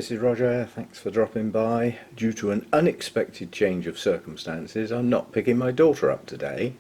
Mrs. Roger, thanks for dropping by. Due to an unexpected change of circumstances, I'm not picking my daughter up today,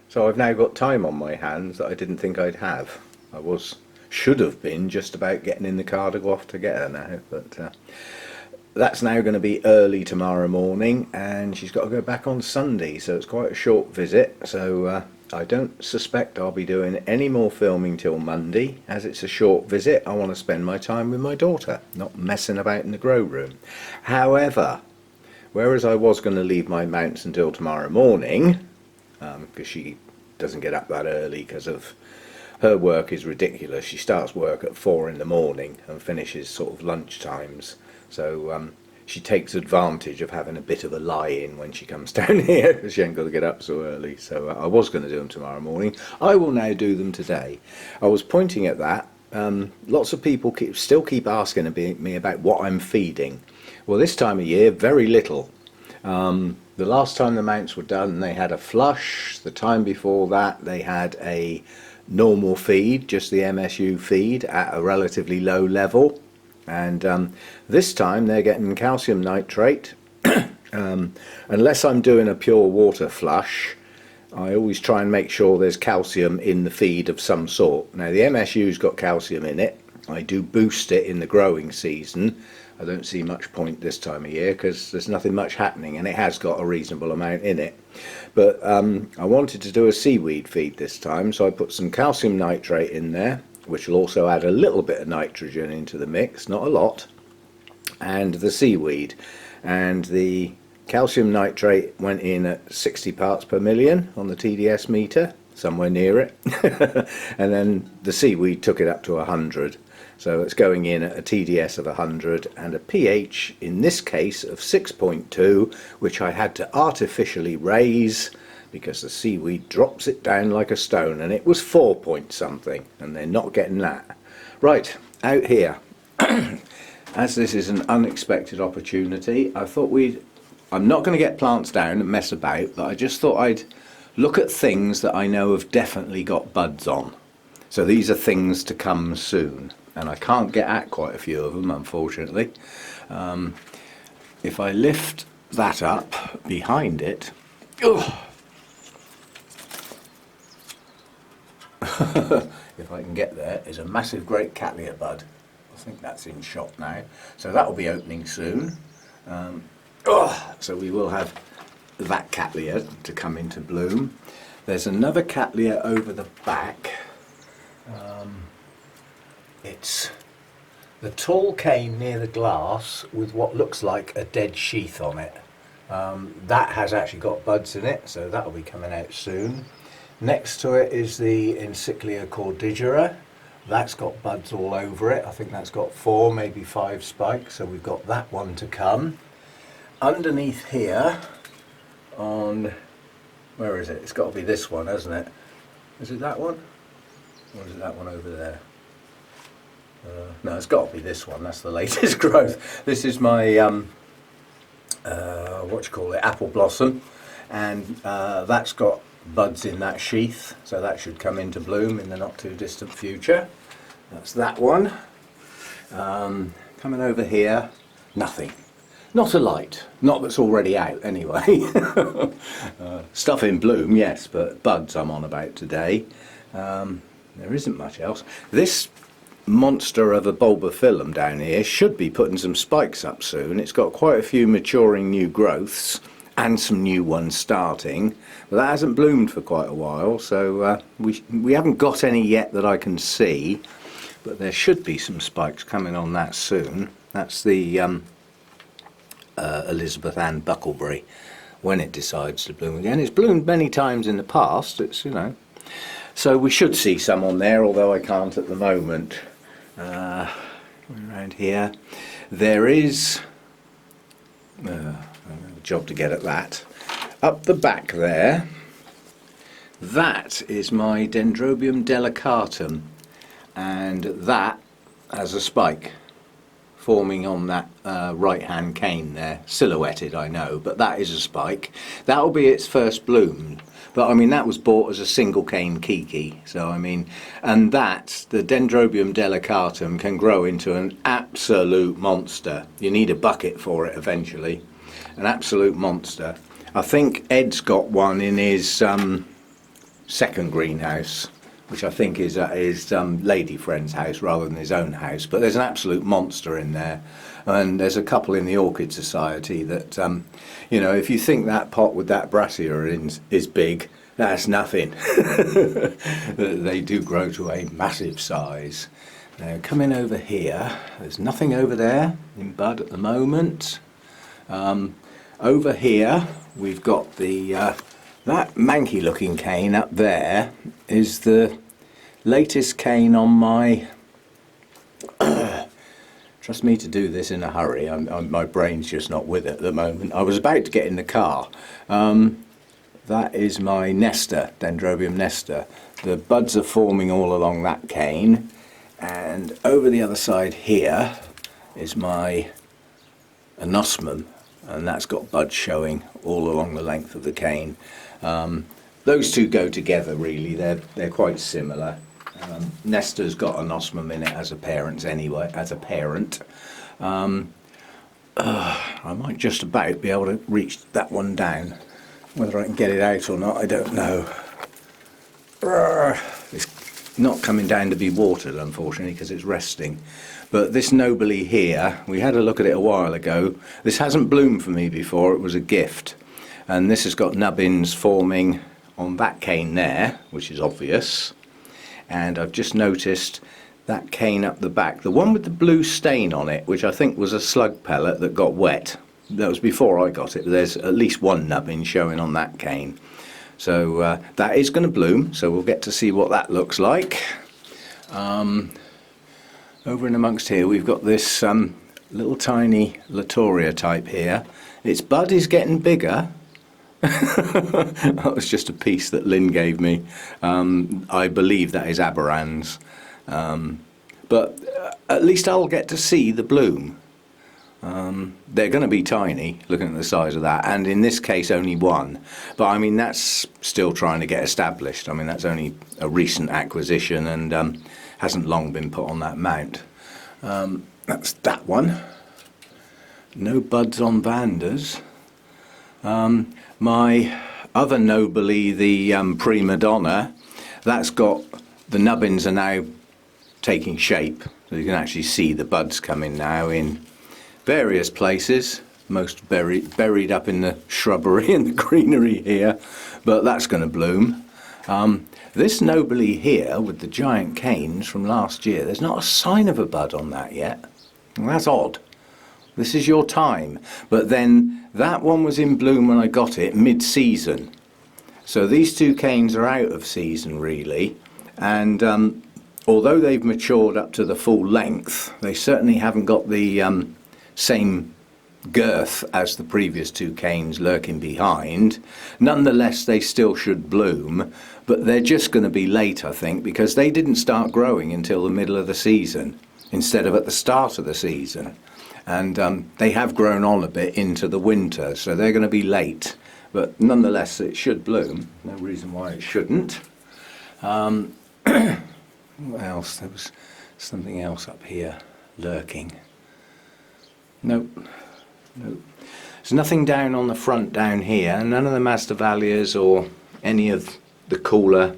so I've now got time on my hands that I didn't think I'd have. Should have been just about getting in the car to go off to get her now, but that's now going to be early tomorrow morning, and she's got to go back on Sunday, so it's quite a short visit. So I don't suspect I'll be doing any more filming till Monday. As it's a short visit, I want to spend my time with my daughter, not messing about in the grow room. However, whereas I was going to leave my mounts until tomorrow morning, because she doesn't get up that early because of her work is ridiculous. She starts work at 4 in the morning and finishes sort of lunch times. So she takes advantage of having a bit of a lie-in when she comes down here, because she ain't got to get up so early. So I was going to do them tomorrow morning. I will now do them today. I was pointing at that. Lots of people still keep asking me about what I'm feeding. Well, this time of year, very little. The last time the mounts were done, they had a flush. The time before that, they had a normal feed, just the MSU feed at a relatively low level. And this time they're getting calcium nitrate. Unless I'm doing a pure water flush, I always try and make sure there's calcium in the feed of some sort. Now the MSU's got calcium in it. I do boost it in the growing season. I don't see much point this time of year because there's nothing much happening, and it has got a reasonable amount in it. But I wanted to do a seaweed feed this time, so I put some calcium nitrate in there, which will also add a little bit of nitrogen into the mix, not a lot, and the seaweed. And the calcium nitrate went in at 60 parts per million on the TDS meter, somewhere near it. And then the seaweed took it up to 100. So it's going in at a TDS of 100 and a pH, in this case, of 6.2, which I had to artificially raise because the seaweed drops it down like a stone, and it was 4 point something, and they're not getting that. Right, out here. As this is an unexpected opportunity, I thought I'm not going to get plants down and mess about, but I just thought I'd look at things that I know have definitely got buds on. So these are things to come soon, and I can't get at quite a few of them, unfortunately. If I lift that up behind it, if I can get there, is a massive great cattleya bud. I think that's in shot now, so that will be opening soon. So we will have that cattleya to come into bloom. There's another cattleya over the back. It's the tall cane near the glass with what looks like a dead sheath on it. That has actually got buds in it, so that will be coming out soon. Next to it is the Encyclia cordigera. That's got buds all over it. I think that's got 4, maybe 5 spikes, so we've got that one to come. Underneath here, on, where is it? It's got to be this one, hasn't it? Is it that one? Or is it that one over there? No, it's got to be this one. That's the latest growth. This is my, apple blossom, and that's got buds in that sheath, so that should come into bloom in the not too distant future. That's that one. Coming over here, nothing. Not a light. Not that's already out anyway. Stuff in bloom, yes, but buds I'm on about today. There isn't much else. This monster of a bulbophyllum down here should be putting some spikes up soon. It's got quite a few maturing new growths and some new ones starting, but that hasn't bloomed for quite a while, so we haven't got any yet that I can see, but there should be some spikes coming on that soon. That's the Elizabeth Ann Buckleberry, when it decides to bloom again. It's bloomed many times in the past, it's, you know, so we should see some on there, although I can't at the moment. Around here there is a job to get at that. Up the back there, that is my Dendrobium delicatum, and that has a spike forming on that right hand cane there, silhouetted I know, but that is a spike. That will be its first bloom. But I mean, that was bought as a single cane kiki. So I mean, and that, the Dendrobium delicatum, can grow into an absolute monster. You need a bucket for it eventually. An absolute monster. I think Ed's got one in his second greenhouse, which I think is at his lady friend's house rather than his own house. But there's an absolute monster in there. And there's a couple in the Orchid Society that, you know, if you think that pot with that brassica is big, that's nothing. They do grow to a massive size. Now, coming over here, there's nothing over there in bud at the moment. Over here, we've got the that manky looking cane up there is the latest cane on my... Trust me to do this in a hurry. My brain's just not with it at the moment. I was about to get in the car. That is my Nesta, Dendrobium Nesta. The buds are forming all along that cane. And over the other side here is my Anosmum. And that's got buds showing all along the length of the cane. Those two go together really. They're quite similar. Nesta's got an osmum in it as a parent anyway, as a parent. I might just about be able to reach that one down. Whether I can get it out or not, I don't know. It's not coming down to be watered, unfortunately, because it's resting. But this Nobly here, we had a look at it a while ago. This hasn't bloomed for me before, it was a gift. And this has got nubbins forming on that cane there, which is obvious. And I've just noticed that cane up the back, the one with the blue stain on it, which I think was a slug pellet that got wet. That was before I got it. There's at least one nubbin showing on that cane. So that is going to bloom, so we'll get to see what that looks like. Over in amongst here we've got this little tiny Latoria type here. Its bud is getting bigger. That was just a piece that Lynn gave me. I believe that is Aberrans. But at least I'll get to see the bloom. They're going to be tiny, looking at the size of that, and in this case only one. But I mean, that's still trying to get established. I mean, that's only a recent acquisition and hasn't long been put on that mount. That's that one. No buds on Vanders. My other Nobly, the Prima Donna, that's got, the nubbins are now taking shape. So you can actually see the buds coming now in various places, most buried up in the shrubbery and the greenery here, but that's going to bloom. This Nobly here with the giant canes from last year, there's not a sign of a bud on that yet. And that's odd. This is your time. But then that one was in bloom when I got it mid-season. So these two canes are out of season really, and although they've matured up to the full length, they certainly haven't got the same girth as the previous two canes lurking behind. Nonetheless, they still should bloom, but they're just going to be late, I think, because they didn't start growing until the middle of the season instead of at the start of the season. And they have grown on a bit into the winter, so they're going to be late. But nonetheless, it should bloom. No reason why it shouldn't. What else? There was something else up here lurking. Nope. Nope. There's nothing down on the front down here. None of the Masdevallias or any of the cooler,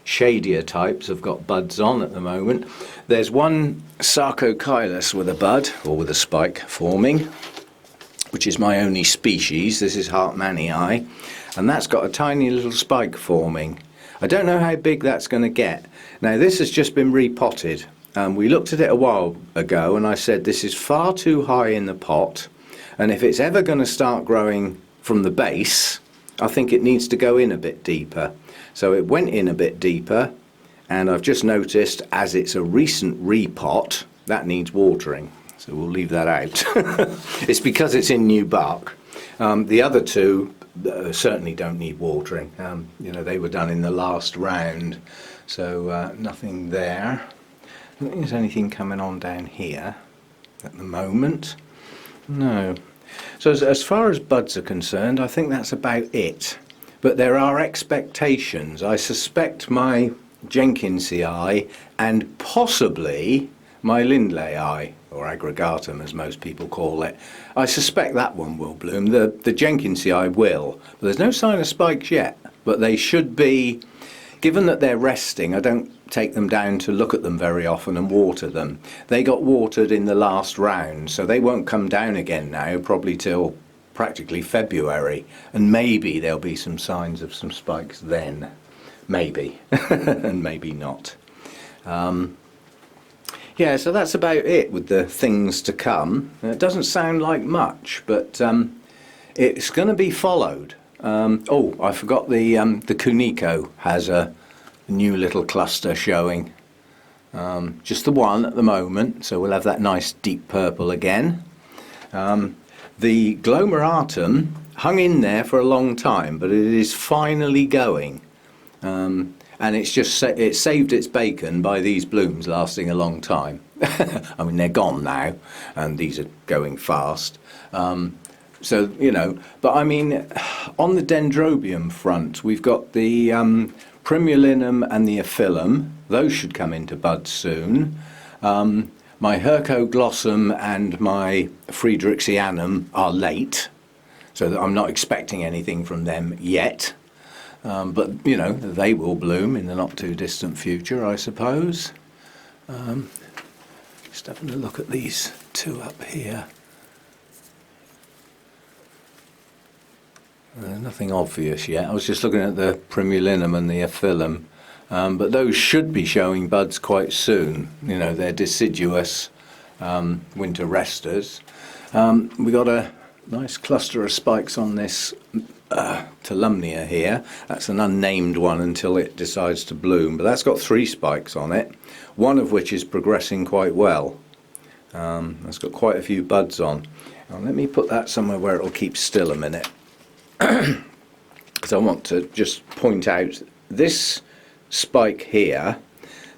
shadier types have got buds on at the moment. There's one Sarcochilus with a bud, or with a spike, forming, which is my only species. This is Hartmannii, and that's got a tiny little spike forming. I don't know how big that's going to get. Now this has just been repotted. We looked at it a while ago and I said this is far too high in the pot, and if it's ever going to start growing from the base, I think it needs to go in a bit deeper. So it went in a bit deeper, and I've just noticed as it's a recent repot, that needs watering. So we'll leave that out. It's because it's in new bark. The other two certainly don't need watering. You know, they were done in the last round, so nothing there. I don't think there's anything coming on down here at the moment. No. So as far as buds are concerned, I think that's about it. but there are expectations. I suspect my Jenkinsii and possibly my Lindleyi, or aggregatum as most people call it. I suspect that one will bloom. The Jenkinsii will, but there's no sign of spikes yet. But they should be, given that they're resting, I don't take them down to look at them very often and water them. They got watered in the last round, so they won't come down again now, probably till practically February, and maybe there'll be some signs of some spikes then. Maybe, and maybe not. Yeah, so that's about it with the things to come. It doesn't sound like much, but it's going to be followed. Oh, I forgot the Kuniko has a new little cluster showing. Just the one at the moment, so we'll have that nice deep purple again. The Glomeratum hung in there for a long time, but it is finally going. And it's just it saved its bacon by these blooms lasting a long time. I mean, they're gone now, and these are going fast. So, you know, but I mean, on the dendrobium front, we've got the primulinum and the aphyllum. Those should come into bud soon. My Hercoglossum and my Friedrichianum are late, so that I'm not expecting anything from them yet. But, you know, they will bloom in the not too distant future, I suppose. Just having a look at these two up here. Nothing obvious yet. I was just looking at the primulinum and the aphyllum. But those should be showing buds quite soon. You know, they're deciduous winter resters. We got a nice cluster of spikes on this Tolumnia here. That's an unnamed one until it decides to bloom, but that's got 3 spikes on it, one of which is progressing quite well. That's got quite a few buds on. Now, let me put that somewhere where it'll keep still a minute, because I want to just point out this spike here.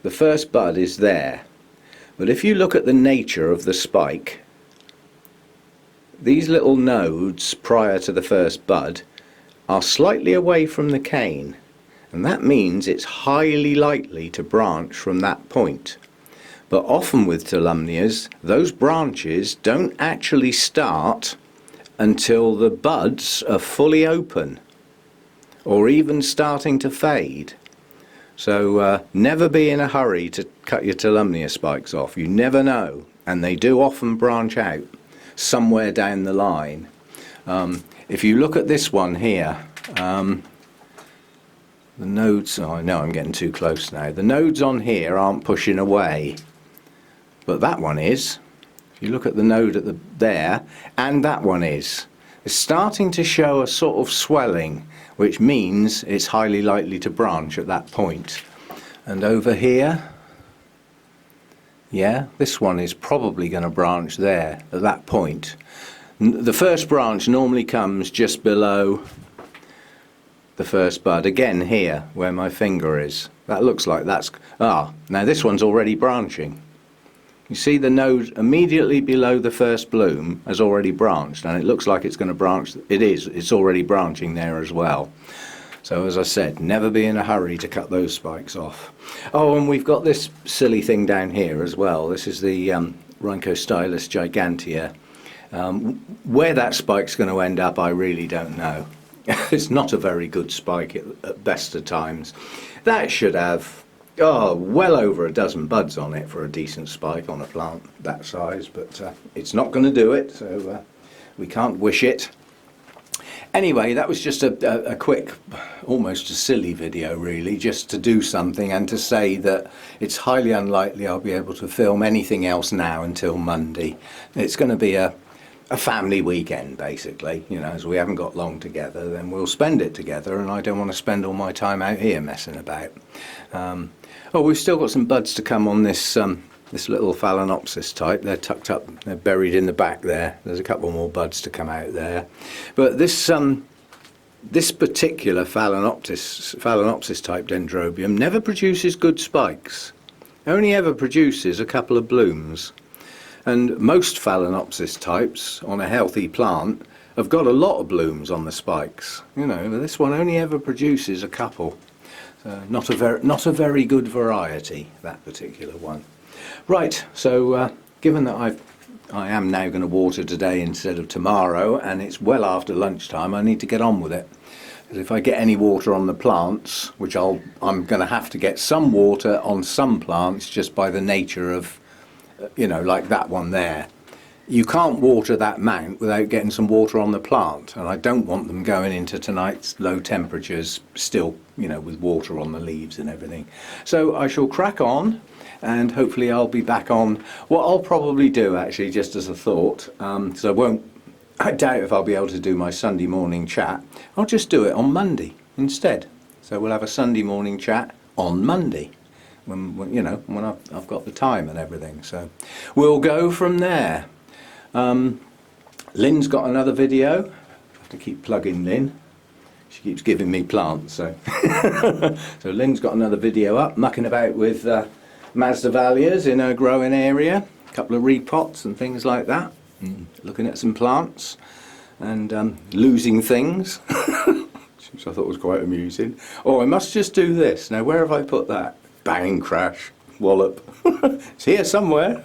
The first bud is there, but if you look at the nature of the spike, these little nodes prior to the first bud are slightly away from the cane, and that means it's highly likely to branch from that point. But often with Tolumnias, those branches don't actually start until the buds are fully open or even starting to fade. So never be in a hurry to cut your Tolumnia spikes off. You never know, and they do often branch out somewhere down the line. If you look at this one here, the nodes, oh, I know I'm getting too close now. The nodes on here aren't pushing away, but that one is. If you look at the node at there, and that one is. It's starting to show a sort of swelling, which means it's highly likely to branch at that point. And over here, yeah, this one is probably going to branch there at that point. The first branch normally comes just below the first bud, again here where my finger is. That looks like that's, now this one's already branching. You see the node immediately below the first bloom has already branched, and it looks like it's going to branch. It's already branching there as well. So as I said, never be in a hurry to cut those spikes off. Oh, and we've got this silly thing down here as well. This is the Rhynchostylus gigantea. Where that spike's going to end up, I really don't know. It's not a very good spike at best of times. That should have, well over a dozen buds on it for a decent spike on a plant that size, but it's not going to do it, so we can't wish it. Anyway, that was just a quick, almost a silly video really, just to do something and to say that it's highly unlikely I'll be able to film anything else now until Monday. It's going to be a family weekend basically, you know, as we haven't got long together, then we'll spend it together, and I don't want to spend all my time out here messing about. We've still got some buds to come on this this little Phalaenopsis type. They're tucked up, they're buried in the back there. There's a couple more buds to come out there. But this this particular Phalaenopsis type dendrobium never produces good spikes. Only ever produces a couple of blooms. And most Phalaenopsis types on a healthy plant have got a lot of blooms on the spikes. You know, this one only ever produces a couple. So not a very good variety, that particular one. Right, so given that I am now going to water today instead of tomorrow, and it's well after lunchtime, I need to get on with it. Because if I get any water on the plants, which I'm going to have to get some water on some plants just by the nature of, you know, like that one there. You can't water that mount without getting some water on the plant, and I don't want them going into tonight's low temperatures still, you know, with water on the leaves and everything. So I shall crack on, and hopefully I'll be back on. What I'll probably do, actually, just as a thought, so I doubt if I'll be able to do my Sunday morning chat. I'll just do it on Monday instead. So we'll have a Sunday morning chat on Monday, when you know, when I've got the time and everything. So we'll go from there. Lynn's got another video. I have to keep plugging Lynn. She keeps giving me plants, so so Lynn's got another video up, mucking about with Masdevallias in her growing area, a couple of repots and things like that, looking at some plants and losing things, which I thought was quite amusing. Oh, I must just do this. Now, where have I put that? Bang, crash, wallop. It's here somewhere.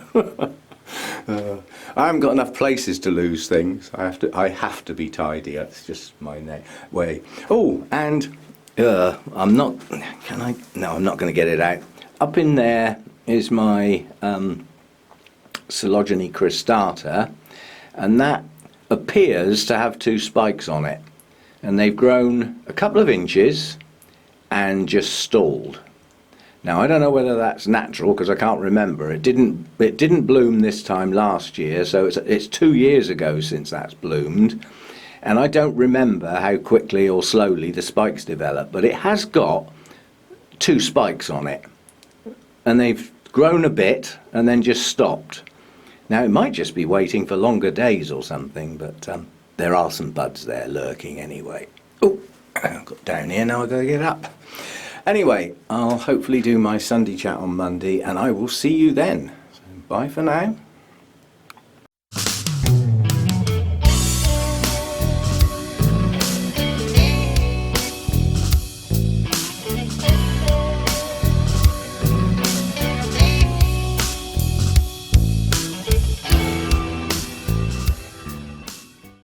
I haven't got enough places to lose things. I have to be tidy. That's just my way. Oh, and I'm not. Can I? No, I'm not going to get it out. Up in there is my Coelogene cristata, and that appears to have two spikes on it, and they've grown a couple of inches and just stalled. Now, I don't know whether that's natural, because I can't remember. It didn't bloom this time last year, so it's 2 years ago since that's bloomed, and I don't remember how quickly or slowly the spikes develop, but it has got two spikes on it, and they've grown a bit and then just stopped. Now, it might just be waiting for longer days or something, but there are some buds there lurking anyway. Oh, I got down here, now I've got to get up. Anyway, I'll hopefully do my Sunday chat on Monday, and I will see you then. So bye for now.